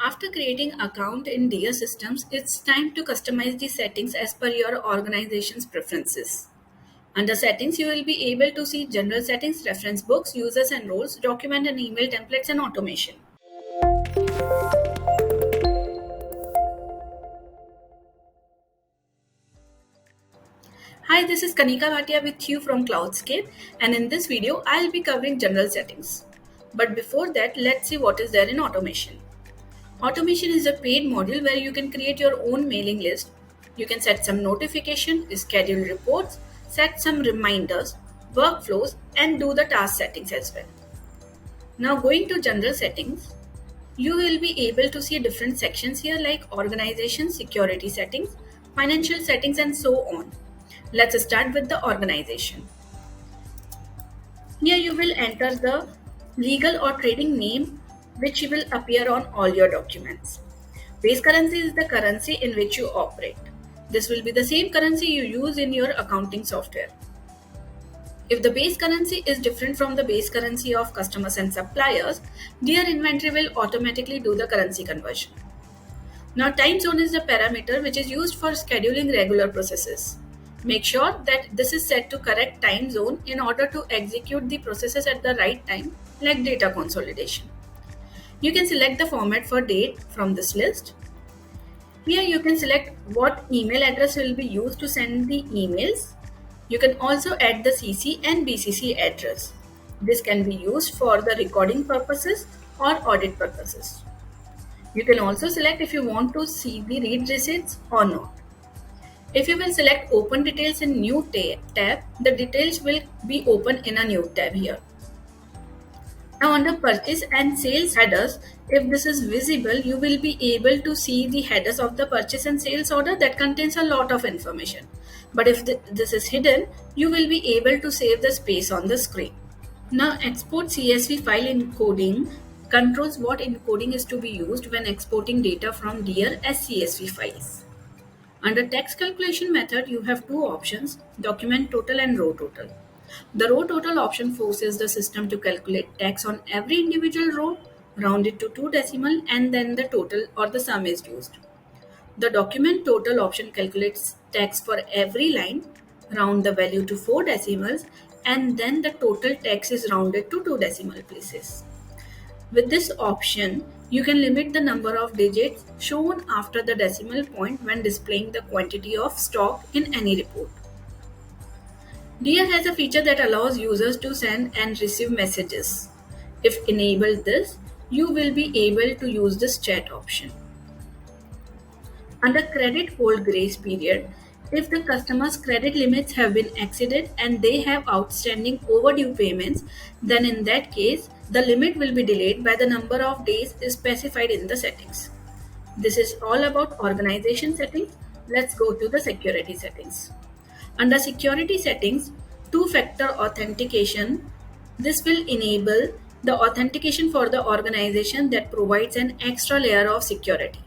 After creating account in DIA systems, it's time to customize the settings as per your organization's preferences. Under settings, you will be able to see general settings, reference books, users and roles, document and email templates and automation. Hi, this is Kanika Bhatia with you from Cloudscape, and in this video, I'll be covering general settings. But before that, let's see what is there in automation. Automation is a paid module where you can create your own mailing list. You can set some notification, schedule reports, set some reminders, workflows, and do the task settings as well. Now going to general settings, you will be able to see different sections here like organization, security settings, financial settings, and so on. Let's start with the organization. Here you will enter the legal or trading name which will appear on all your documents. Base currency is the currency in which you operate. This will be the same currency you use in your accounting software. If the base currency is different from the base currency of customers and suppliers, their inventory will automatically do the currency conversion. Now, time zone is the parameter which is used for scheduling regular processes. Make sure that this is set to correct time zone in order to execute the processes at the right time, like data consolidation. You can select the format for date from this list. Here you can select what email address will be used to send the emails. You can also add the CC and BCC address. This can be used for the recording purposes or audit purposes. You can also select if you want to see the read receipts or not. If you will select open details in new tab, the details will be open in a new tab here. Now under purchase and sales headers, if this is visible, you will be able to see the headers of the purchase and sales order that contains a lot of information. But if this is hidden, you will be able to save the space on the screen. Now export CSV file encoding controls what encoding is to be used when exporting data from DIA as CSV files. Under text calculation method, you have two options, document total and row total. The row total option forces the system to calculate tax on every individual row, round it to 2 decimal, and then the total or the sum is used. The document total option calculates tax for every line, round the value to 4 decimals, and then the total tax is rounded to 2 decimal places. With this option, you can limit the number of digits shown after the decimal point when displaying the quantity of stock in any report. DIA has a feature that allows users to send and receive messages. If enabled this, you will be able to use this chat option. Under credit hold grace period, if the customer's credit limits have been exceeded and they have outstanding overdue payments, then in that case, the limit will be delayed by the number of days specified in the settings. This is all about organization settings. Let's go to the security settings. Under security settings, two-factor authentication. This will enable the authentication for the organization that provides an extra layer of security.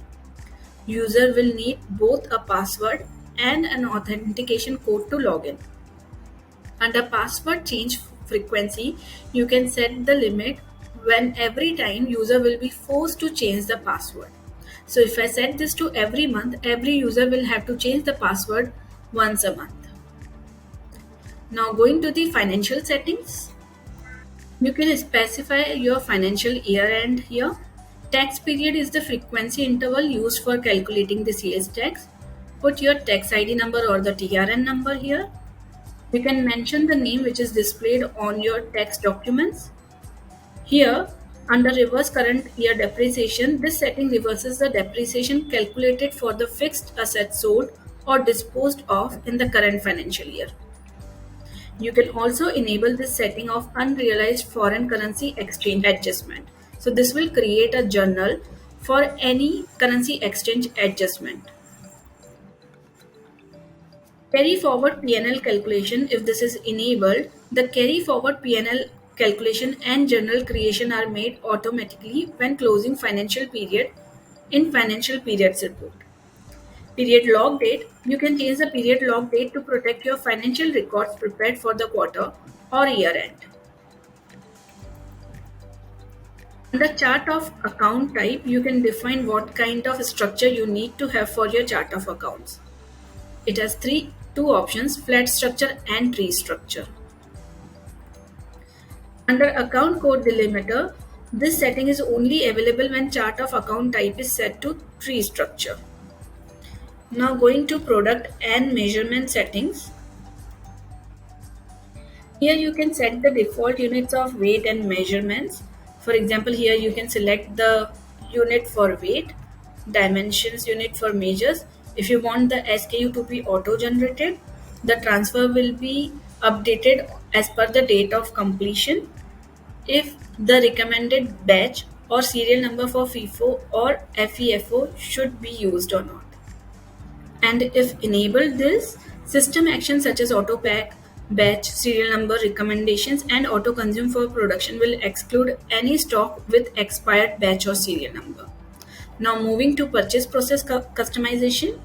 User will need both a password and an authentication code to log in. Under password change frequency, you can set the limit when every time user will be forced to change the password. So if I set this to every month, every user will have to change the password once a month. Now going to the financial settings, you can specify your financial year end here. Tax period is the frequency interval used for calculating the sales tax. Put your tax ID number or the TRN number here. You can mention the name which is displayed on your tax documents. Here, under reverse current year depreciation, this setting reverses the depreciation calculated for the fixed asset sold or disposed of in the current financial year. You can also enable this setting of unrealized foreign currency exchange adjustment. So this will create a journal for any currency exchange adjustment. Carry forward P&L calculation, if this is enabled, the carry forward P&L calculation and journal creation are made automatically when closing financial period in financial periods report. Period log date, you can change the period log date to protect your financial records prepared for the quarter or year end. In the chart of account type, you can define what kind of structure you need to have for your chart of accounts. It has two options: flat structure and tree structure. Under account code delimiter, this setting is only available when chart of account type is set to tree structure. Now going to product and measurement settings. Here you can set the default units of weight and measurements. For example, here you can select the unit for weight, dimensions unit for measures. If you want the SKU to be auto generated, the transfer will be updated as per the date of completion. If the recommended batch or serial number for FIFO or FEFO should be used or not. And if enabled, this system actions such as auto pack, batch, serial number, recommendations, and auto consume for production will exclude any stock with expired batch or serial number. Now moving to purchase process customization.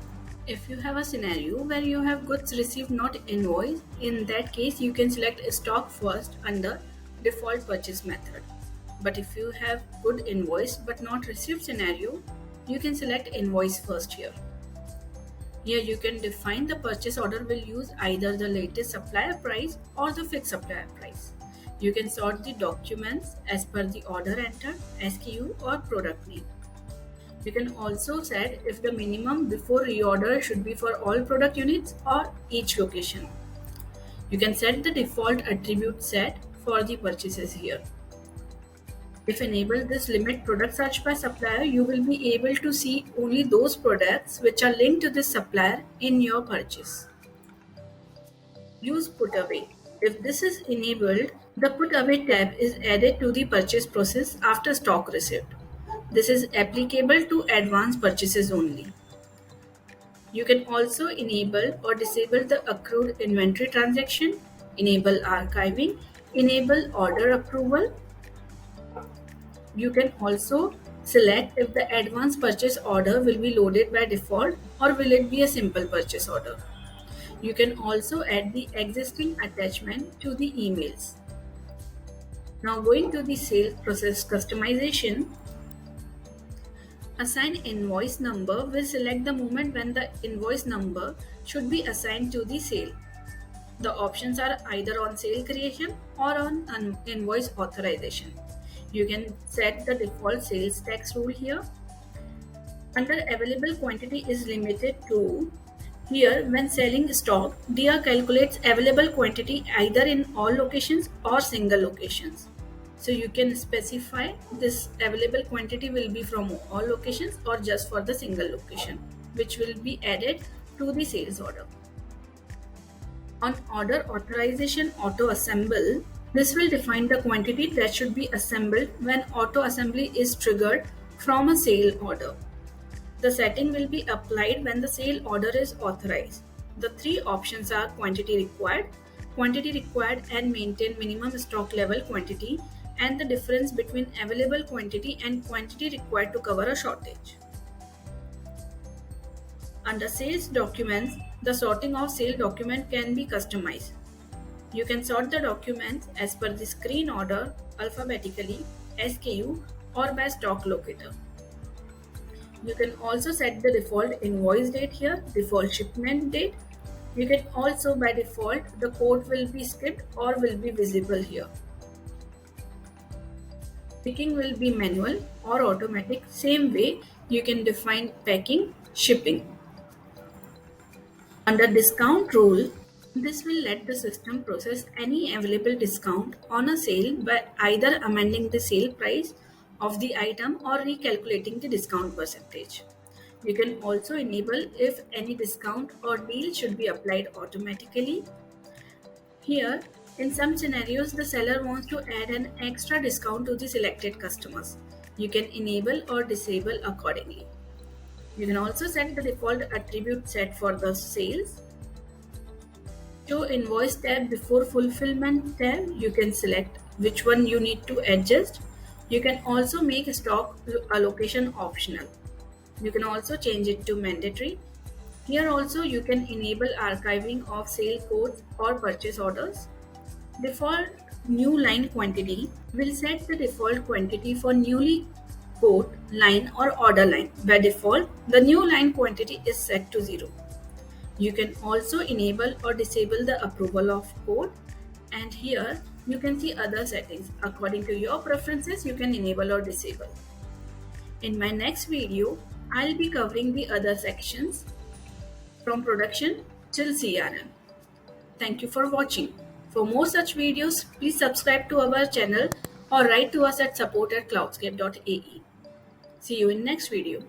If you have a scenario where you have goods received not invoiced, in that case you can select stock first under default purchase method. But if you have good invoice but not received scenario, you can select invoice first here. Here you can define the purchase order will use either the latest supplier price or the fixed supplier price. You can sort the documents as per the order entered, SKU or product name. You can also set if the minimum before reorder should be for all product units or each location. You can set the default attribute set for the purchases here. If enabled this limit product search by supplier, you will be able to see only those products which are linked to this supplier in your purchase. Use put away. If this is enabled, the put away tab is added to the purchase process after stock receipt. This is applicable to advanced purchases only. You can also enable or disable the accrued inventory transaction, enable archiving, enable order approval. You can also select if the advanced purchase order will be loaded by default or will it be a simple purchase order. You can also add the existing attachment to the emails. Now going to the sales process customization. Assign invoice number will select the moment when the invoice number should be assigned to the sale. The options are either on sale creation or on invoice authorization. You can set the default sales tax rule here. Under available quantity is limited to, here when selling stock, DR calculates available quantity either in all locations or single locations. So you can specify this available quantity will be from all locations or just for the single location, which will be added to the sales order. On order authorization auto assemble, this will define the quantity that should be assembled when auto assembly is triggered from a sale order. The setting will be applied when the sale order is authorized. The three options are quantity required and maintain minimum stock level quantity, and the difference between available quantity and quantity required to cover a shortage. Under sales documents, the sorting of sale document can be customized. You can sort the documents as per the screen order, alphabetically, SKU, or by stock locator. You can also set the default invoice date here, default shipment date. You can also by default, the code will be skipped or will be visible here. Picking will be manual or automatic. Same way, you can define packing, shipping. Under discount rule, this will let the system process any available discount on a sale by either amending the sale price of the item or recalculating the discount percentage. You can also enable if any discount or deal should be applied automatically. Here, in some scenarios, the seller wants to add an extra discount to the selected customers. You can enable or disable accordingly. You can also set the default attribute set for the sales. Show invoice tab before fulfillment tab, you can select which one you need to adjust. You can also make stock allocation optional. You can also change it to mandatory. Here also you can enable archiving of sale codes or purchase orders. Default new line quantity will set the default quantity for newly quote line or order line. By default, the new line quantity is set to 0. You can also enable or disable the approval of code, and here you can see other settings. According to your preferences, you can enable or disable. In my next video, I'll be covering the other sections from production till CRM. Thank you for watching. For more such videos, please subscribe to our channel or write to us at support@cloudscape.ae. See you in next video.